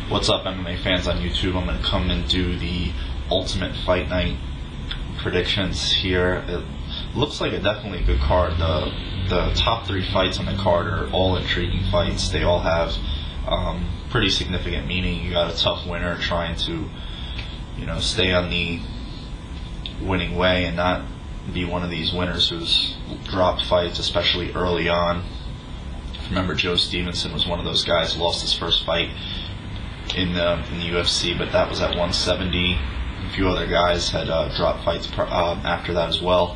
What's up, MMA fans on YouTube? I'm going to come and do the Ultimate Fight Night predictions here. It looks like a definitely good card. The top 3 fights on the card are all intriguing fights. They all have pretty significant meaning. You got a tough winner trying to, stay on the winning way and not be one of these winners who's dropped fights, especially early on. Remember, Joe Stevenson was one of those guys who lost his first fight in the UFC, but that was at 170. A few other guys had dropped fights after that as well.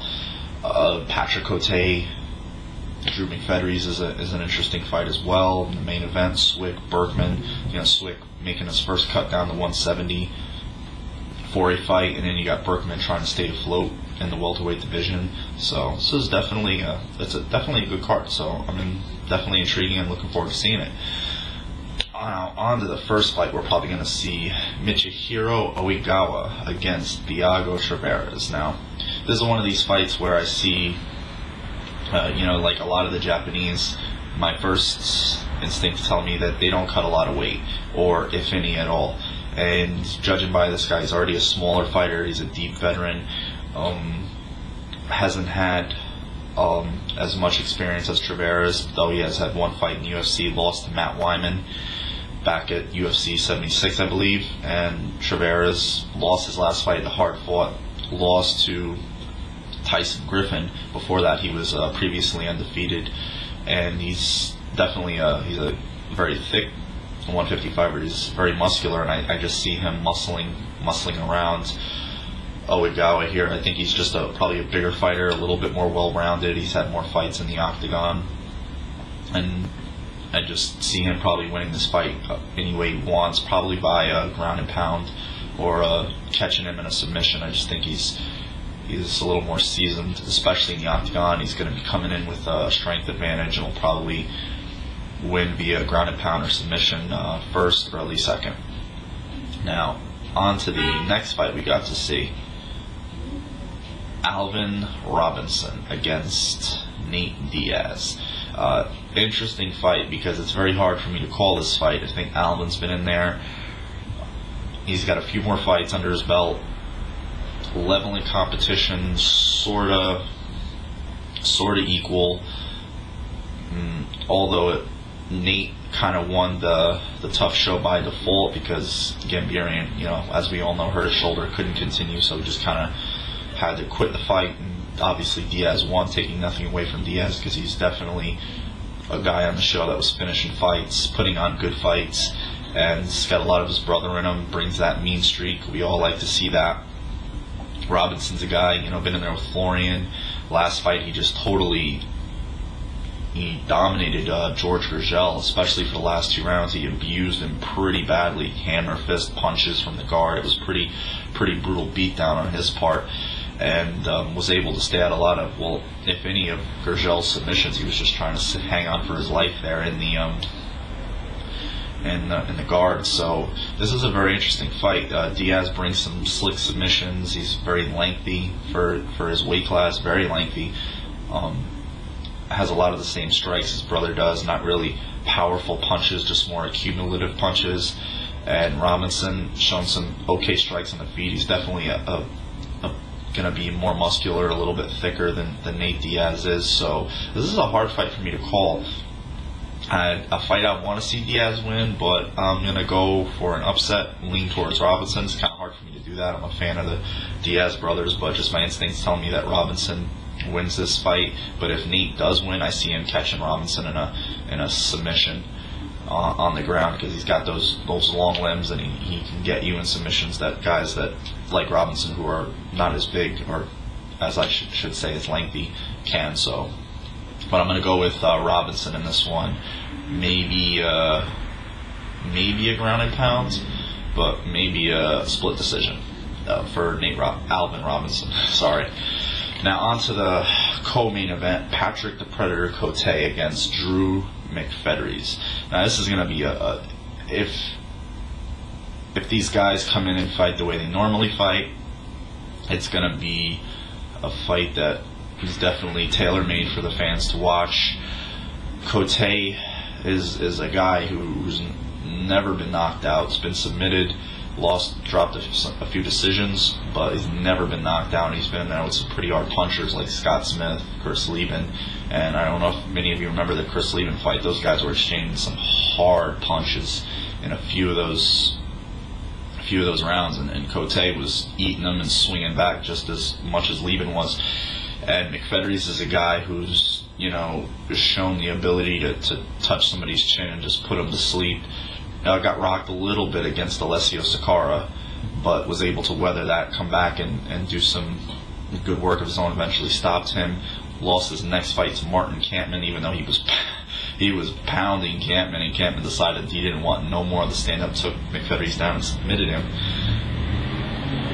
Patrick Cote, Drew McFedries is an interesting fight as well. In the main event, Swick, Burkman. Swick making his first cut down to 170 for a fight, and then you got Burkman trying to stay afloat in the welterweight division. So this is definitely definitely a good card. So definitely intriguing and looking forward to seeing it. On to the first fight, we're probably going to see Michihiro Oigawa against Thiago Tavares. Now, this is one of these fights where I see, like a lot of the Japanese, my first instinct tell me that they don't cut a lot of weight, or if any at all. And judging by this guy, he's already a smaller fighter. He's a deep veteran. Hasn't had as much experience as Tavares, though he has had one fight in the UFC, lost to Matt Wyman back at UFC 76, I believe, and Tavares lost his last fight, the hard-fought loss to Tyson Griffin. Before that, he was previously undefeated, and he's definitely he's a very thick 155er. He's very muscular, and I just see him muscling around Oigawa here. I think he's just probably a bigger fighter, a little bit more well-rounded. He's had more fights in the octagon, and I just see him probably winning this fight any way he wants, probably by a ground and pound or catching him in a submission. I just think he's a little more seasoned, especially in the octagon. He's going to be coming in with a strength advantage and will probably win via ground and pound or submission first, or at least second. Now, on to the next fight we got to see. Alvin Robinson against Nate Diaz. Interesting fight because it's very hard for me to call this fight. I think Alvin's been in there. He's got a few more fights under his belt. Leveling competition, sorta equal. Although Nate kind of won the tough show by default because Gambarian, as we all know, hurt his shoulder, couldn't continue, so he just kind of had to quit the fight. And obviously Diaz won, taking nothing away from Diaz because he's definitely a guy on the show that was finishing fights, putting on good fights, and he's got a lot of his brother in him, brings that mean streak. We all like to see that. Robinson's a guy, been in there with Florian. Last fight, he dominated George Gurgel, especially for the last 2 rounds. He abused him pretty badly, hammer fist punches from the guard. It was pretty brutal beatdown on his part, and was able to stay out a lot of, well, if any of Gurgel's submissions. He was just trying to hang on for his life there in the guard. So this is a very interesting fight. Diaz brings some slick submissions. He's very lengthy for his weight class, very lengthy. Has a lot of the same strikes his brother does, not really powerful punches, just more accumulative punches. And Robinson shown some okay strikes on the feet. He's definitely going to be more muscular, a little bit thicker than Nate Diaz is. So this is a hard fight for me to call. A fight I want to see Diaz win, but I'm going to go for an upset, lean towards Robinson. It's kind of hard for me to do that. I'm a fan of the Diaz brothers, but just my instincts tell me that Robinson wins this fight. But if Nate does win, I see him catching Robinson in a submission on the ground, because he's got those long limbs, and he can get you in submissions that guys that like Robinson, who are not as big, or as I should say, as lengthy, can. So, but I'm going to go with Robinson in this one. Maybe a ground and pound, but maybe a split decision for Alvin Robinson. Sorry. Now on to the co-main event, Patrick the Predator Cote against Drew McFedries. Now this is going to be if these guys come in and fight the way they normally fight, it's going to be a fight that is definitely tailor-made for the fans to watch. Cote is a guy who's never been knocked out. He's been submitted, dropped a few decisions, but he's never been knocked out. He's been there with some pretty hard punchers like Scott Smith, Chris Lieben, and I don't know if many of you remember the Chris Lieben fight. Those guys were exchanging some hard punches in a few of those rounds, and Cote was eating them and swinging back just as much as Lieben was. And McFedries is a guy who's, shown the ability to touch somebody's chin and just put him to sleep. Got rocked a little bit against Alessio Sakara, but was able to weather that, come back and do some good work of his own. Eventually stopped him. Lost his next fight to Martin Kampmann, even though he was pounding Kampmann, and Kampmann decided he didn't want no more of the stand-up, took McFedries down and submitted him.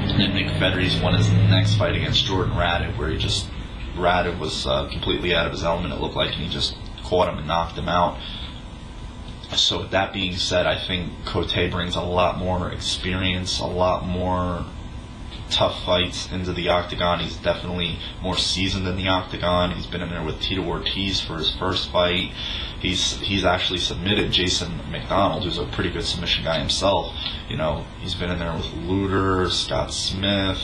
And then McFedries won his next fight against Jordan Radiv, where Radiv was completely out of his element, it looked like, and he just caught him and knocked him out. So with that being said, I think Cote brings a lot more experience, a lot more tough fights into the octagon. He's definitely more seasoned in the octagon. He's been in there with Tito Ortiz for his first fight. He's actually submitted Jason McDonald, who's a pretty good submission guy himself. He's been in there with Luder, Scott Smith,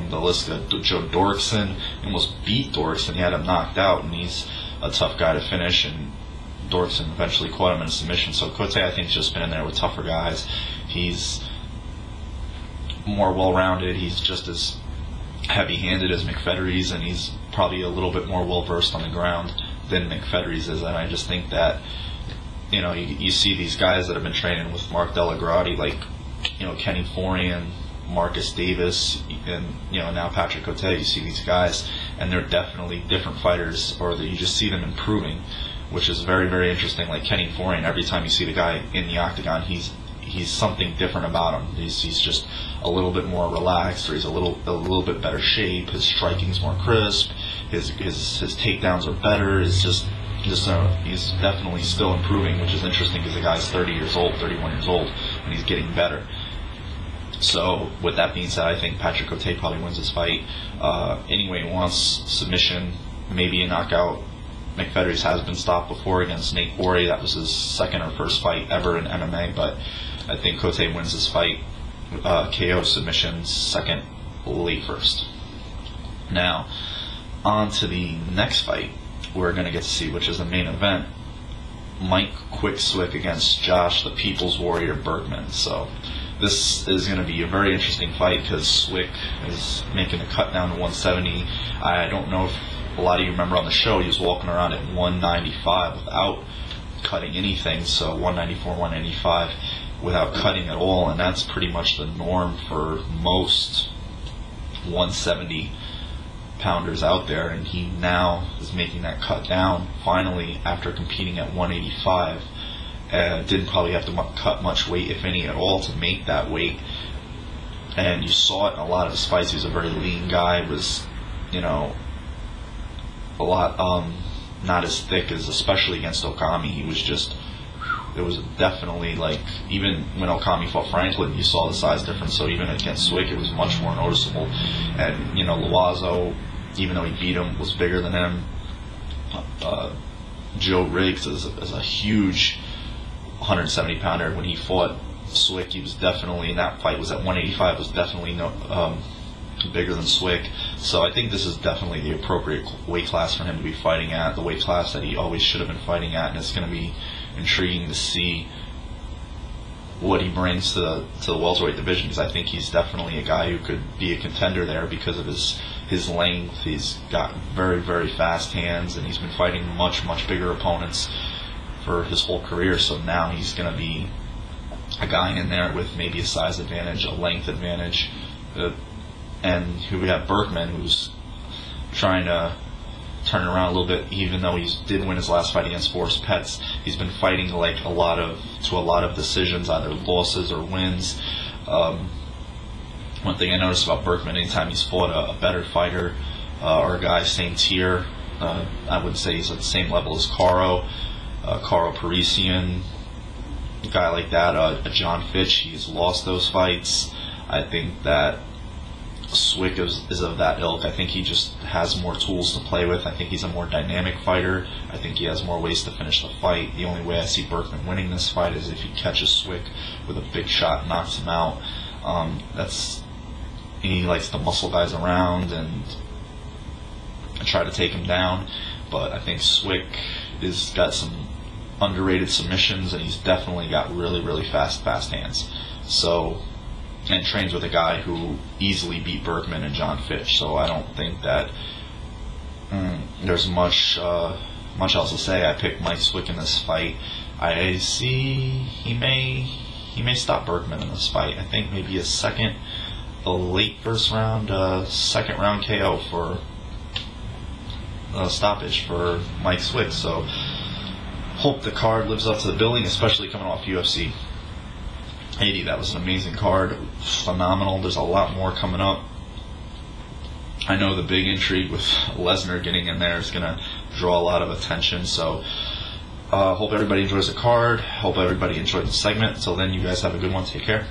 the list of Joe Dorkson. He almost beat Dorkson. He had him knocked out, and he's a tough guy to finish, and Dorkson eventually caught him in a submission. So Cote, I think, has just been in there with tougher guys. He's more well-rounded. He's just as heavy-handed as McFedries, and he's probably a little bit more well-versed on the ground than McFedries is. And I just think that, you see these guys that have been training with Mark Delagrati, like, Kenny Forian, Marcus Davis, and now Patrick Cote. You see these guys, and they're definitely different fighters, or that you just see them improving, which is very, very interesting. Like Kenny Forian, every time you see the guy in the octagon, he's something different about him. He's just a little bit more relaxed, or he's a little bit better shape. His striking's more crisp. His takedowns are better. He's definitely still improving, which is interesting because the guy's 31 years old, and he's getting better. So with that being said, I think Patrick Cote probably wins this fight. Anyway, he wants submission, maybe a knockout. McFedries has been stopped before against Nate Quarry. That was his second or first fight ever in MMA, but I think Cote wins this fight. KO submission, second, late first. Now, on to the next fight we're going to get to see, which is the main event. Mike Quick Swick against Josh the People's Warrior Burkman. So this is going to be a very interesting fight because Swick is making a cut down to 170. I don't know if a lot of you remember on the show, he was walking around at 195 without cutting anything, so 194, 195 without cutting at all, and that's pretty much the norm for most 170 pounders out there, and he now is making that cut down finally after competing at 185. Didn't probably have to cut much weight, if any at all, to make that weight, and you saw it in a lot of his fights. He was a very lean guy, was a lot not as thick as, especially against Okami. He was just, it was definitely like, even when Okami fought Franklin, you saw the size difference. So even against Swick, it was much more noticeable. And Loazo, even though he beat him, was bigger than him. Joe Riggs is a huge 170 pounder. When he fought Swick, he was definitely, in that fight was at 185, was definitely bigger than Swick. So I think this is definitely the appropriate weight class for him to be fighting at, the weight class that he always should have been fighting at, and it's going to be intriguing to see what he brings to the welterweight division, because I think he's definitely a guy who could be a contender there because of his length. He's got very, very fast hands, and he's been fighting much, much bigger opponents for his whole career. So now he's going to be a guy in there with maybe a size advantage, a length advantage. And here we have Burkman, who's trying to turn it around a little bit. Even though he did win his last fight against Forrest Petz, he's been fighting like a lot of decisions, either losses or wins. One thing I noticed about Burkman, anytime he's fought a better fighter or a guy same tier, I would say he's at the same level as Caro Parisian, a guy like that, John Fitch, he's lost those fights. I think that Swick is of that ilk. I think he just has more tools to play with. I think he's a more dynamic fighter. I think he has more ways to finish the fight. The only way I see Burkman winning this fight is if he catches Swick with a big shot and knocks him out. He likes to muscle guys around and try to take him down. But I think Swick has got some underrated submissions, and he's definitely got really, really fast hands. So, and trains with a guy who easily beat Burkman and John Fitch. So I don't think that there's much else to say. I picked Mike Swick in this fight. I see he may stop Burkman in this fight. I think maybe a late first round, second round KO for stoppage for Mike Swick. So hope the card lives up to the billing, especially coming off UFC 80. That was an amazing card, phenomenal. There's a lot more coming up. I know the big intrigue with Lesnar getting in there is going to draw a lot of attention. So hope everybody enjoys the card. Hope everybody enjoyed the segment. Until then, you guys have a good one. Take care.